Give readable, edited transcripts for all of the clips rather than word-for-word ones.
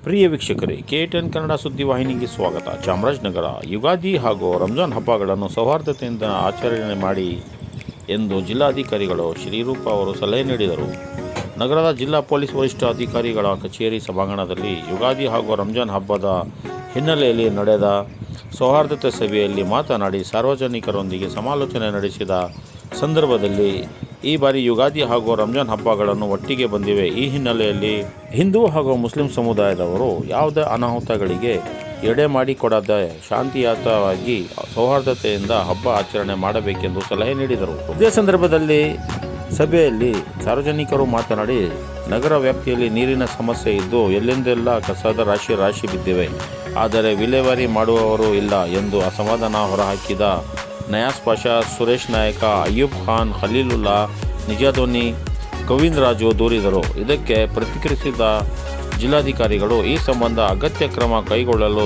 ಪ್ರಿಯ ವೀಕ್ಷಕರೇ, KTN ಕನ್ನಡ ಸುದ್ದಿವಾಹಿನಿಗೆ ಸ್ವಾಗತ. ಚಾಮರಾಜನಗರ ಯುಗಾದಿ ಹಾಗೂ ರಂಜಾನ್ ಹಬ್ಬಗಳನ್ನು ಸೌಹಾರ್ದತೆಯಿಂದ ಆಚರಣೆ ಮಾಡಿ ಎಂದು ಜಿಲ್ಲಾಧಿಕಾರಿಗಳು ಶ್ರೀರೂಪ ಅವರು ಸಲಹೆ ನೀಡಿದರು. ನಗರದ ಜಿಲ್ಲಾ ಪೊಲೀಸ್ ವರಿಷ್ಠಾಧಿಕಾರಿಗಳ ಕಚೇರಿ ಸಭಾಂಗಣದಲ್ಲಿ ಯುಗಾದಿ ಹಾಗೂ ರಂಜಾನ್ ಹಬ್ಬದ ಹಿನ್ನೆಲೆಯಲ್ಲಿ ನಡೆದ ಸೌಹಾರ್ದತೆ ಸಭೆಯಲ್ಲಿ ಮಾತನಾಡಿ ಸಾರ್ವಜನಿಕರೊಂದಿಗೆ ಸಮಾಲೋಚನೆ ನಡೆಸಿದ ಸಂದರ್ಭದಲ್ಲಿ ಈ ಬಾರಿ ಯುಗಾದಿ ಹಾಗೂ ರಂಜಾನ್ ಹಬ್ಬಗಳನ್ನು ಒಟ್ಟಿಗೆ ಬಂದಿವೆ. ಈ ಹಿನ್ನೆಲೆಯಲ್ಲಿ ಹಿಂದೂ ಹಾಗೂ ಮುಸ್ಲಿಂ ಸಮುದಾಯದವರು ಯಾವುದೇ ಅನಾಹುತಗಳಿಗೆ ಎಡೆ ಮಾಡಿಕೊಡದೆ ಶಾಂತಿಯುತವಾಗಿ ಸೌಹಾರ್ದತೆಯಿಂದ ಹಬ್ಬ ಆಚರಣೆ ಮಾಡಬೇಕೆಂದು ಸಲಹೆ ನೀಡಿದರು. ಇದೇ ಸಂದರ್ಭದಲ್ಲಿ ಸಭೆಯಲ್ಲಿ ಸಾರ್ವಜನಿಕರು ಮಾತನಾಡಿ, ನಗರ ವ್ಯಾಪ್ತಿಯಲ್ಲಿ ನೀರಿನ ಸಮಸ್ಯೆ ಇದ್ದು ಎಲ್ಲೆಂದೆಲ್ಲ ಕಸದ ರಾಶಿ ಬಿದ್ದಿವೆ, ಆದರೆ ವಿಲೇವಾರಿ ಮಾಡುವವರು ಇಲ್ಲ ಎಂದು ಅಸಮಾಧಾನ ಹೊರಹಾಕಿದ ನಯಾಸ್ ಪಾಷಾ, ಸುರೇಶ್ ನಾಯಕ, ಅಯ್ಯೂಬ್ ಖಾನ್, ಖಲೀಲುಲ್ಲಾ, ನಿಜಾದೋನಿ, ಗೋವಿಂದ ರಾಜು ದೂರಿದರು. ಇದಕ್ಕೆ ಪ್ರತಿಕ್ರಿಯಿಸಿದ ಜಿಲ್ಲಾಧಿಕಾರಿಗಳು ಈ ಸಂಬಂಧ ಅಗತ್ಯ ಕ್ರಮ ಕೈಗೊಳ್ಳಲು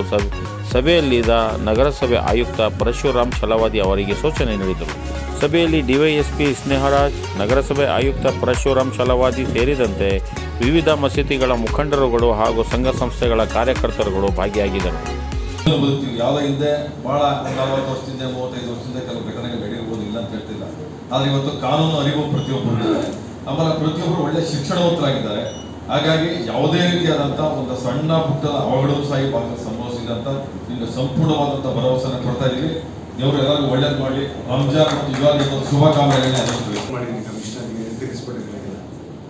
ಸಭೆಯಲ್ಲಿದ್ದ ನಗರಸಭೆ ಆಯುಕ್ತ ಪರಶುರಾಮ್ ಛಲವಾದಿ ಅವರಿಗೆ ಸೂಚನೆ ನೀಡಿದರು. ಸಭೆಯಲ್ಲಿ ಡಿವೈಎಸ್ಪಿ ಸ್ನೇಹರಾಜ್, ನಗರಸಭೆ ಆಯುಕ್ತ ಪರಶುರಾಮ್ ಛಲವಾದಿ ಸೇರಿದಂತೆ ವಿವಿಧ ಮಸೀದಿಗಳ ಮುಖಂಡರುಗಳು ಹಾಗೂ ಸಂಘ ಸಂಸ್ಥೆಗಳ ಕಾರ್ಯಕರ್ತರುಗಳು ಭಾಗಿಯಾಗಿದ್ದರು. ಯಾವುದೋ ಹಿಂದೆ ಭಾಳ 40 ವರ್ಷದಿಂದ 35 ವರ್ಷದಿಂದ ಕೆಲವು ಘಟನೆಗಳು ನಡೆಯಬಹುದು, ಇಲ್ಲ ಅಂತ ಹೇಳ್ತಿಲ್ಲ. ಆದರೆ ಇವತ್ತು ಕಾನೂನು ಅರಿವು ಪ್ರತಿಯೊಬ್ಬರು, ಆಮೇಲೆ ಪ್ರತಿಯೊಬ್ಬರು ಒಳ್ಳೆ ಶಿಕ್ಷಣವಂತರಾಗಿದ್ದಾರೆ. ಹಾಗಾಗಿ ಯಾವುದೇ ರೀತಿಯಾದಂಥ ಒಂದು ಸಣ್ಣ ಪುಟ್ಟದ ಅವಘಡವೂ ಸಹ ಈ ಭಾಗದಲ್ಲಿ ಸಂಭವಿಸಿದಂತ ನಿಮಗೆ ಸಂಪೂರ್ಣವಾದಂಥ ಭರವಸೆಯನ್ನು ಕೊಡ್ತಾ ಇದ್ದೀವಿ. ದೇವರು ಎಲ್ಲರಿಗೂ ಒಳ್ಳೇದು ಮಾಡಲಿ. ರಂಜಾನ್ ಮತ್ತು ಯುಗಾದಿ ಶುಭಕಾಮನೆಗಳನ್ನ ಮಾಡಿದ್ದೀನಿ ಕಮಿಷನರ್ಗೆ ತಿಳಿಸ್ಪಡಿರಲಿಲ್ಲ.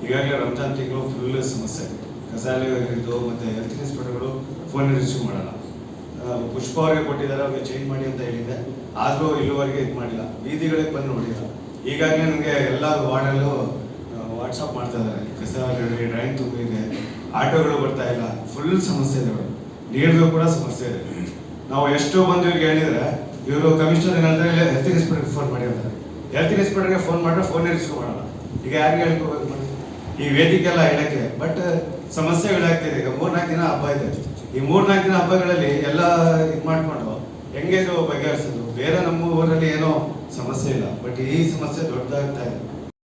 ಈಗಾಗಲೇ ರಂಜಾನ್ ತಿಂಗಳು ಫುಲ್ ಸಮಸ್ಯೆ, ಕಸಾಲೆ ಇದು ಮತ್ತು ಹೆಲ್ತ್ ಇನ್ಸ್ಪೆಕ್ಟರ್ಗಳು ಫೋನ್ ರಿಸೀವ್ ಮಾಡಲ್ಲ. ಪುಷ್ಪ ಅವರಿಗೆ ಕೊಟ್ಟಿದ್ದಾರೆ, ಅವ್ರಿಗೆ ಚೇಂಜ್ ಮಾಡಿ ಅಂತ ಹೇಳಿದ್ದೆ, ಆದರೂ ಇಲ್ಲಿವರೆಗೆ ಇದು ಮಾಡಿಲ್ಲ. ಬೀದಿಗಳಿಗೆ ಬಂದು ನೋಡಿಲ್ಲ. ಈಗಾಗಲೇ ನನಗೆ ಎಲ್ಲ ವಾರ್ಡಲ್ಲೂ ವಾಟ್ಸಪ್ ಮಾಡ್ತಾ ಇದ್ದಾರೆ, ಕಸಾಲೆ ಡ್ರೈನ್ ತುಂಬಿದೆ, ಆಟೋಗಳು ಬರ್ತಾ ಇಲ್ಲ, ಫುಲ್ ಸಮಸ್ಯೆ ಇದೆ. ನೀರಿಗೂ ಕೂಡ ಸಮಸ್ಯೆ ಇದೆ. ನಾವು ಎಷ್ಟೋ ಬಂದು ಇವ್ರಿಗೆ ಹೇಳಿದರೆ ಇವರು ಕಮಿಷನರ್ ಏನಂದ್ರೆ ಹೆಲ್ತ್ ಇನ್ಸ್ಪೆಕ್ಟರ್ಗೆ ಫೋನ್ ಮಾಡಿರ್ತಾರೆ. ಹೆಲ್ತ್ ಇನ್ಸ್ಪೆಕ್ಟರ್ಗೆ ಫೋನ್ ಮಾಡಿದ್ರೆ ಫೋನೇ ರಿಸೀವ್ ಮಾಡಲ್ಲ. ಈಗ ಯಾರಿಗೆ ಹೇಳ್ಕೋಬೇಕು ಮಾಡಿ ಈ ವೇದಿಕೆಲ್ಲ ಹೇಳಕ್ಕೆ, ಬಟ್ ಸಮಸ್ಯೆಗಳಾಗ್ತಿದೆ. ಈಗ 3-4 ದಿನ ಹಬ್ಬ ಇದೆ. ಈ 3-4 ದಿನ ಹಬ್ಬಗಳಲ್ಲಿ ಎಲ್ಲ ಇದು ಮಾಡಿಕೊಂಡು ಹೆಂಗೆ ಬಗೆಹರಿಸೋದು? ಬೇರೆ ನಮ್ಮ ಊರಲ್ಲಿ ಏನೋ ಸಮಸ್ಯೆ ಇಲ್ಲ, ಬಟ್ ಈ ಸಮಸ್ಯೆ ದೊಡ್ಡದಾಗ್ತಾ ಇದೆ.